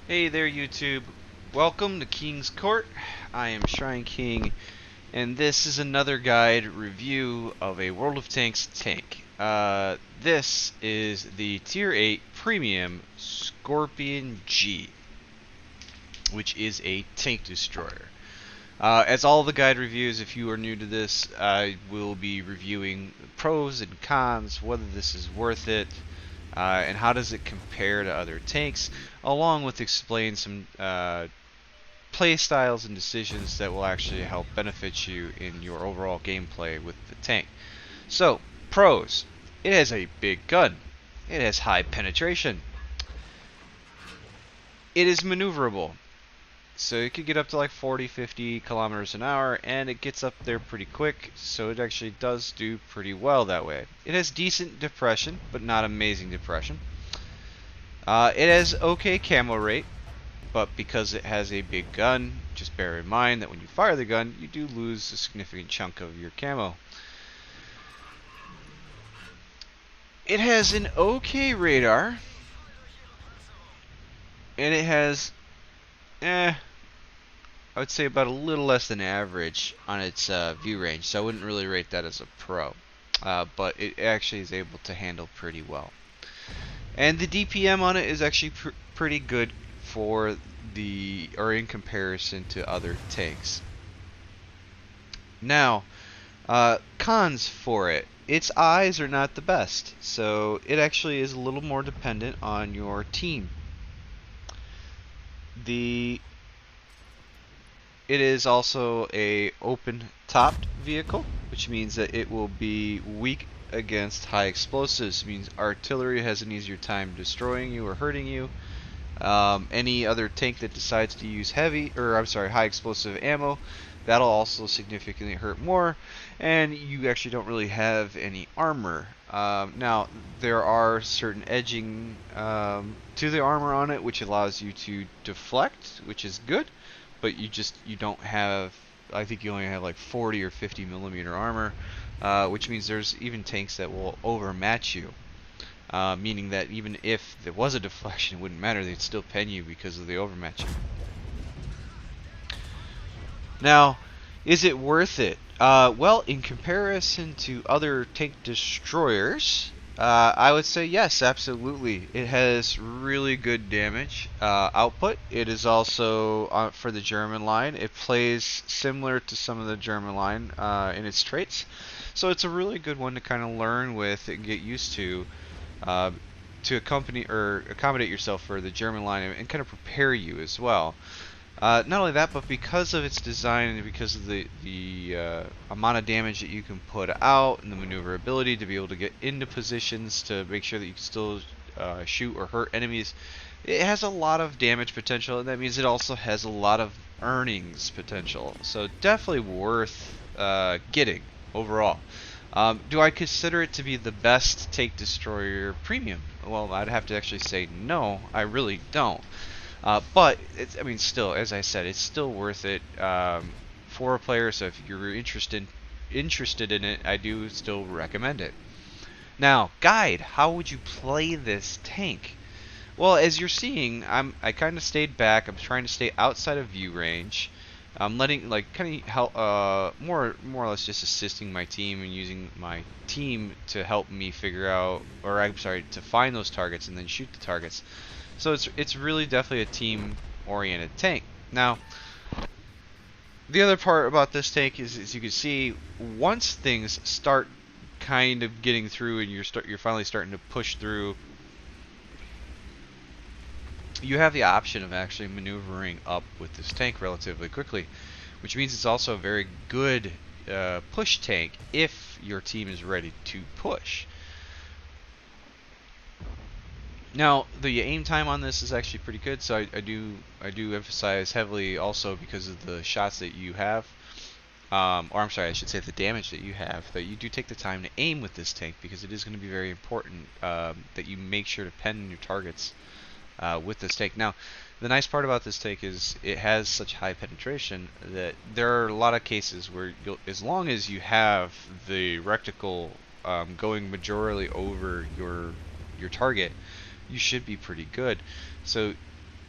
Hey there YouTube, welcome to King's Court. I am Shrine King, and this is another guide review of a World of Tanks tank. This is the Tier 8 Premium Skorpion G, which is a tank destroyer. As all the guide reviews, if you are new to this, I will be reviewing pros and cons, whether this is worth it, and how does it compare to other tanks, along with explain some play styles and decisions that will actually help benefit you in your overall gameplay with the tank. So, pros. It has a big gun. It has high penetration. It is maneuverable. So it could get up to like 40, 50 kilometers an hour, and it gets up there pretty quick, so it actually does do pretty well that way. It has decent depression, but not amazing depression. It has okay camo rate, but because it has a big gun, just bear in mind that when you fire the gun, you do lose a significant chunk of your camo. It has an okay radar, and it has, I would say about a little less than average on its view range, so I wouldn't really rate that as a pro. But it actually is able to handle pretty well. And the DPM on it is actually pretty good for in comparison to other tanks. Now, cons for it. Its eyes are not the best, so it actually is a little more dependent on your team. It is also a open-topped vehicle, which means that it will be weak against high explosives. It means artillery has an easier time destroying you or hurting you. Any other tank that decides to use high explosive ammo, that'll also significantly hurt more, and you actually don't really have any armor. Now, there are certain edging to the armor on it, which allows you to deflect, which is good, but you don't have, I think you only have like 40 or 50 millimeter armor, which means there's even tanks that will overmatch you. Meaning that even if there was a deflection, it wouldn't matter, they'd still pen you because of the overmatching. Now, is it worth it? Well, in comparison to other tank destroyers, I would say yes, absolutely. It has really good damage output. It is also, for the German line, it plays similar to some of the German line in its traits. So it's a really good one to kind of learn with and get used to accommodate yourself for the German line and kind of prepare you as well. Not only that, but because of its design and because of the amount of damage that you can put out and the maneuverability to be able to get into positions to make sure that you can still shoot or hurt enemies, it has a lot of damage potential, and that means it also has a lot of earnings potential. So definitely worth getting overall. Do I consider it to be the best tank destroyer premium? Well, I'd have to actually say no, I really don't. But I mean, still, as I said, it's still worth it for a player. So if you're interested in it, I do still recommend it. Now, guide. How would you play this tank? Well, as you're seeing, I kind of stayed back. I'm trying to stay outside of view range. I'm letting kind of help, more or less just assisting my team and using my team to help me figure out, or I'm sorry, to find those targets and then shoot the targets. So it's really definitely a team-oriented tank. Now, the other part about this tank is, as you can see, once things start kind of getting through and you're finally starting to push through, you have the option of actually maneuvering up with this tank relatively quickly, which means it's also a very good push tank if your team is ready to push. Now, the aim time on this is actually pretty good, so I do emphasize heavily also because of the shots that you have, or I'm sorry, I should say the damage that you have, that you do take the time to aim with this tank, because it is going to be very important that you make sure to pen your targets with this tank. Now, the nice part about this tank is it has such high penetration that there are a lot of cases where as long as you have the reticle going majorly over your target, you should be pretty good. So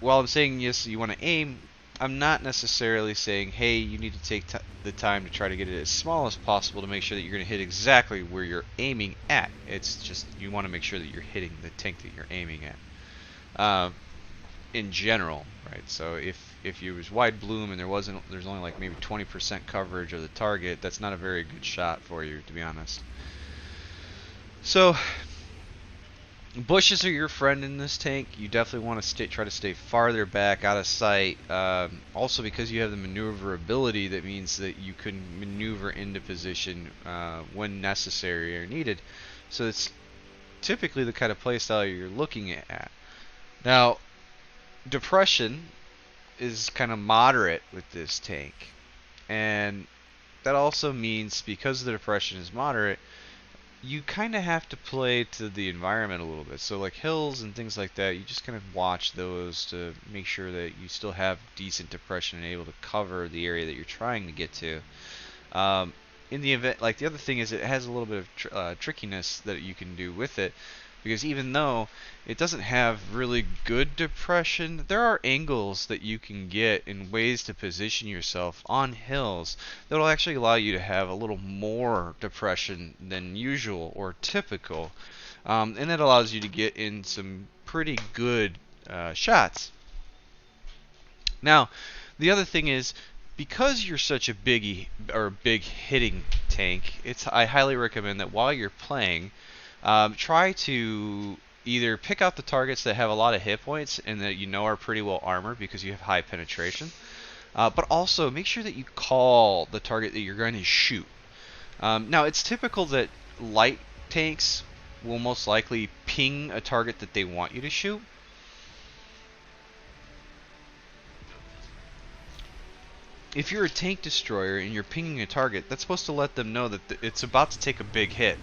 while I'm saying yes, you want to aim, I'm not necessarily saying, hey, you need to take the time to try to get it as small as possible to make sure that you're going to hit exactly where you're aiming at. It's just you want to make sure that you're hitting the tank that you're aiming at. In general, right? So if you was wide bloom and there's only like maybe 20% coverage of the target, that's not a very good shot for you, to be honest. So bushes are your friend in this tank. You definitely want to try to stay farther back out of sight. Also, because you have the maneuverability, that means that you can maneuver into position when necessary or needed. So it's typically the kind of playstyle you're looking at. Now, depression is kind of moderate with this tank, and that also means because the depression is moderate, you kind of have to play to the environment a little bit. So like hills and things like that, you just kind of watch those to make sure that you still have decent depression and able to cover the area that you're trying to get to. In the event, like the other thing is it has a little bit of trickiness that you can do with it, because even though it doesn't have really good depression, there are angles that you can get and ways to position yourself on hills that will actually allow you to have a little more depression than usual or typical, and that allows you to get in some pretty good shots. Now, the other thing is, because you're such a big hitting tank, I highly recommend that while you're playing, try to either pick out the targets that have a lot of hit points and that you know are pretty well armored because you have high penetration, but also make sure that you call the target that you're going to shoot. Now, it's typical that light tanks will most likely ping a target that they want you to shoot. If you're a tank destroyer and you're pinging a target, that's supposed to let them know that it's about to take a big hit,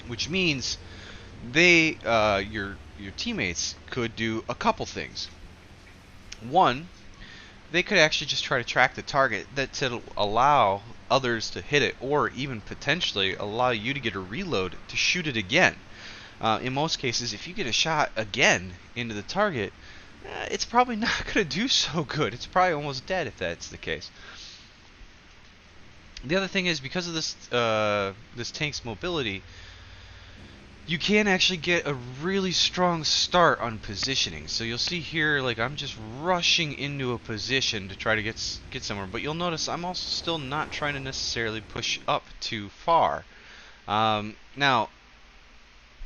which means your teammates could do a couple things. One, they could actually just try to track the target to allow others to hit it, or even potentially allow you to get a reload to shoot it again. In most cases, if you get a shot again into the target, it's probably not going to do so good. It's probably almost dead if that's the case. The other thing is, because of this tank's mobility, you can actually get a really strong start on positioning. So you'll see here, like I'm just rushing into a position to try to get somewhere, but you'll notice I'm also still not trying to necessarily push up too far. Now,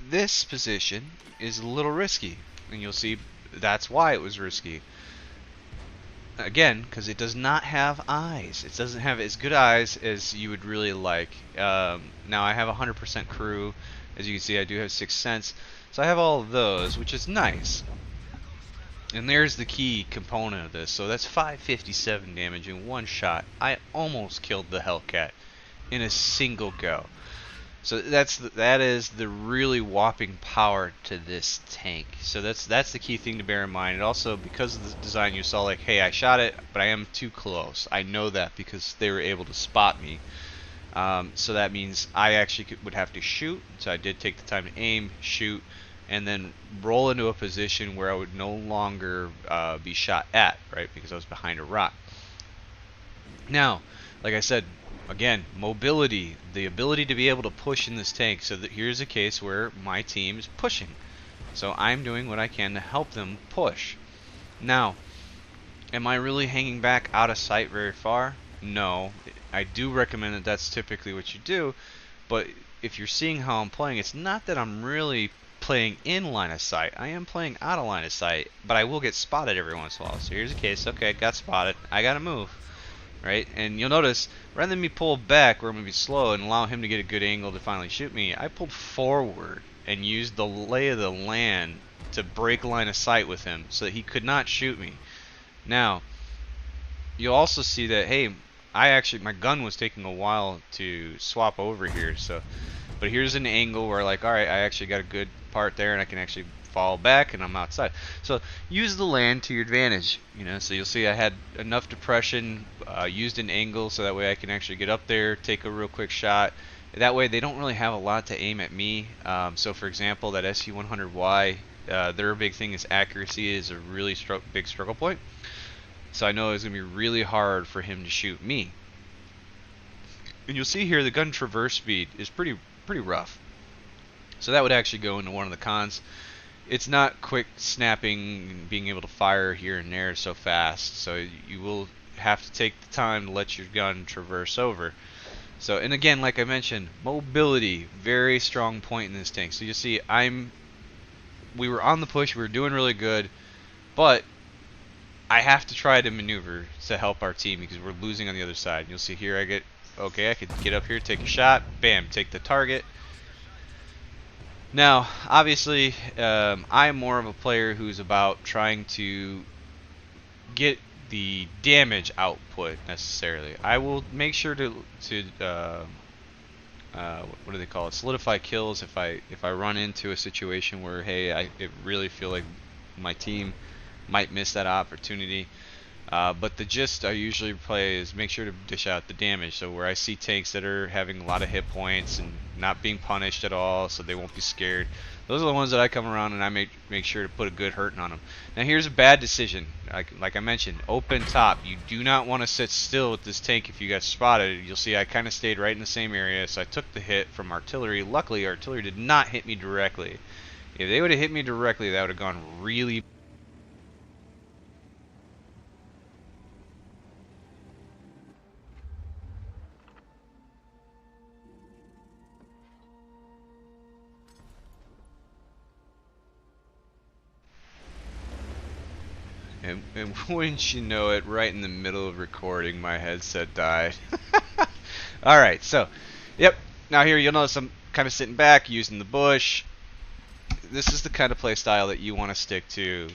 this position is a little risky, and you'll see that's why it was risky. Again, because it does not have eyes. It doesn't have as good eyes as you would really like. Now I have 100% crew. As you can see, I do have 6th sense. So I have all of those, which is nice. And there's the key component of this. So that's 557 damage in one shot. I almost killed the Hellcat in a single go. So that is the really whopping power to this tank. So that's the key thing to bear in mind. And also, because of the design, you saw like, hey, I shot it, but I am too close. I know that because they were able to spot me. So that means I actually would have to shoot. So I did take the time to aim, shoot, and then roll into a position where I would no longer be shot at, right? Because I was behind a rock. Now, like I said, again, mobility, the ability to be able to push in this tank. So that here's a case where my team is pushing. So I'm doing what I can to help them push. Now, am I really hanging back out of sight very far? No. I do recommend that that's typically what you do, but if you're seeing how I'm playing, it's not that I'm really playing in line of sight. I am playing out of line of sight, but I will get spotted every once in a while. So here's a case, okay, got spotted, I gotta move. Right, and you'll notice, rather than me pull back where I'm going to be slow and allow him to get a good angle to finally shoot me, I pulled forward and used the lay of the land to break line of sight with him so that he could not shoot me. Now, you'll also see that, hey, my gun was taking a while to swap over here, but here's an angle where like, alright, I actually got a good part there and I can actually fall back and I'm outside. So use the land to your advantage, so you'll see I had enough depression, used an angle so that way I can actually get up there, take a real quick shot. That way they don't really have a lot to aim at me. So for example, that SU-100Y Their big thing is accuracy is a really big struggle point. So I know it's going to be really hard for him to shoot me. And you'll see here the gun traverse speed is pretty rough. So that would actually go into one of the cons. It's not quick snapping and being able to fire here and there so fast. So you will have to take the time to let your gun traverse over. So, and again, like I mentioned, mobility, very strong point in this tank. So you see, we were on the push, we were doing really good, but I have to try to maneuver to help our team because we're losing on the other side. You'll see here, okay, I could get up here, take a shot, bam, take the target. Now, obviously, I'm more of a player who's about trying to get the damage output necessarily. I will make sure to what do they call it? Solidify kills if I run into a situation where, hey, I really feel like my team might miss that opportunity. But the gist I usually play is make sure to dish out the damage. So where I see tanks that are having a lot of hit points and not being punished at all, so they won't be scared, those are the ones that I come around and I make sure to put a good hurting on them. Now here's a bad decision. Like I mentioned, open top. You do not want to sit still with this tank if you got spotted. You'll see I kind of stayed right in the same area, so I took the hit from artillery. Luckily, artillery did not hit me directly. If they would have hit me directly, that would have gone really. And wouldn't you know it, right in the middle of recording, my headset died. Alright, so, yep. Now here you'll notice I'm kind of sitting back, using the bush. This is the kind of play style that you want to stick to.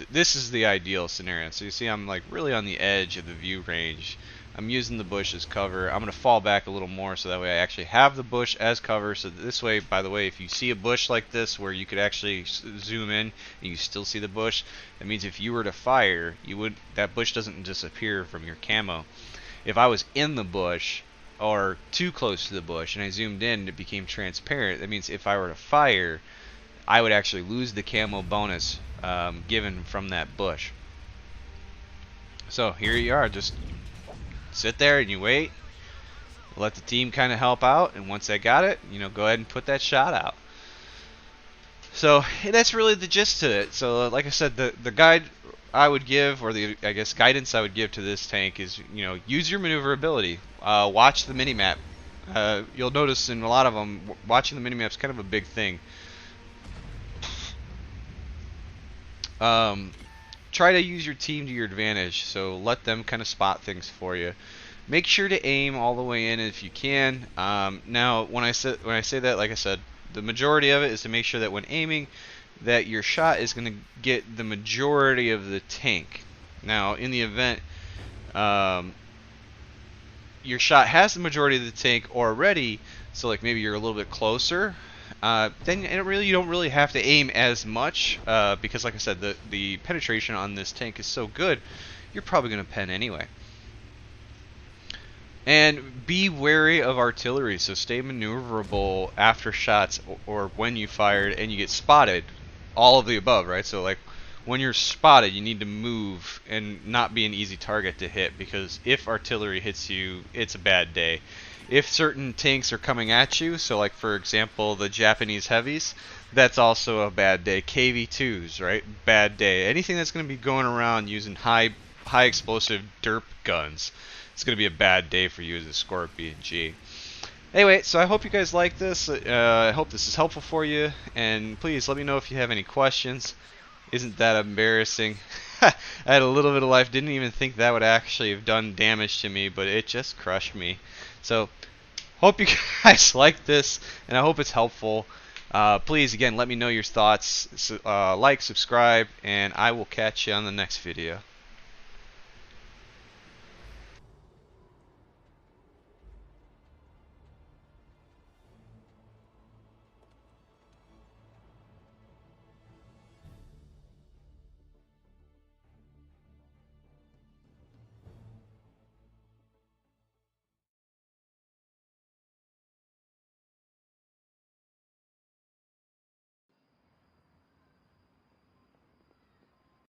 This is the ideal scenario. So you see I'm like really on the edge of the view range. I'm using the bush as cover. I'm going to fall back a little more so that way I actually have the bush as cover. So this way, by the way, if you see a bush like this where you could actually zoom in and you still see the bush, that means if you were to fire, that bush doesn't disappear from your camo. If I was in the bush or too close to the bush and I zoomed in and it became transparent, that means if I were to fire, I would actually lose the camo bonus given from that bush. So here you are, just sit there and you wait, let the team kind of help out, and once they got it, go ahead and put that shot out. So that's really the gist to it. So like I said, the guide I would give, or the guidance I would give to this tank is, use your maneuverability. Watch the minimap. You'll notice in a lot of them, watching the minimap is kind of a big thing. Try to use your team to your advantage, so let them kind of spot things for you. Make sure to aim all the way in if you can. Now, when I say that, like I said, the majority of it is to make sure that when aiming, that your shot is going to get the majority of the tank. Now, in the event your shot has the majority of the tank already, so like maybe you're a little bit closer, then you don't really have to aim as much because, like I said, the penetration on this tank is so good, you're probably going to pen anyway. And be wary of artillery, so stay maneuverable after shots or when you fired and you get spotted. All of the above, right? So like when you're spotted, you need to move and not be an easy target to hit, because if artillery hits you, it's a bad day. If certain tanks are coming at you, so like for example the Japanese heavies, that's also a bad day. KV2s, right? Bad day. Anything that's going to be going around using high explosive derp guns, it's going to be a bad day for you as a Skorpion G. Anyway, so I hope you guys like this. I hope this is helpful for you, and please let me know if you have any questions. Isn't that embarrassing? I had a little bit of life, didn't even think that would actually have done damage to me, but it just crushed me. So, hope you guys like this, and I hope it's helpful. Please, again, let me know your thoughts. Like, subscribe, and I will catch you on the next video.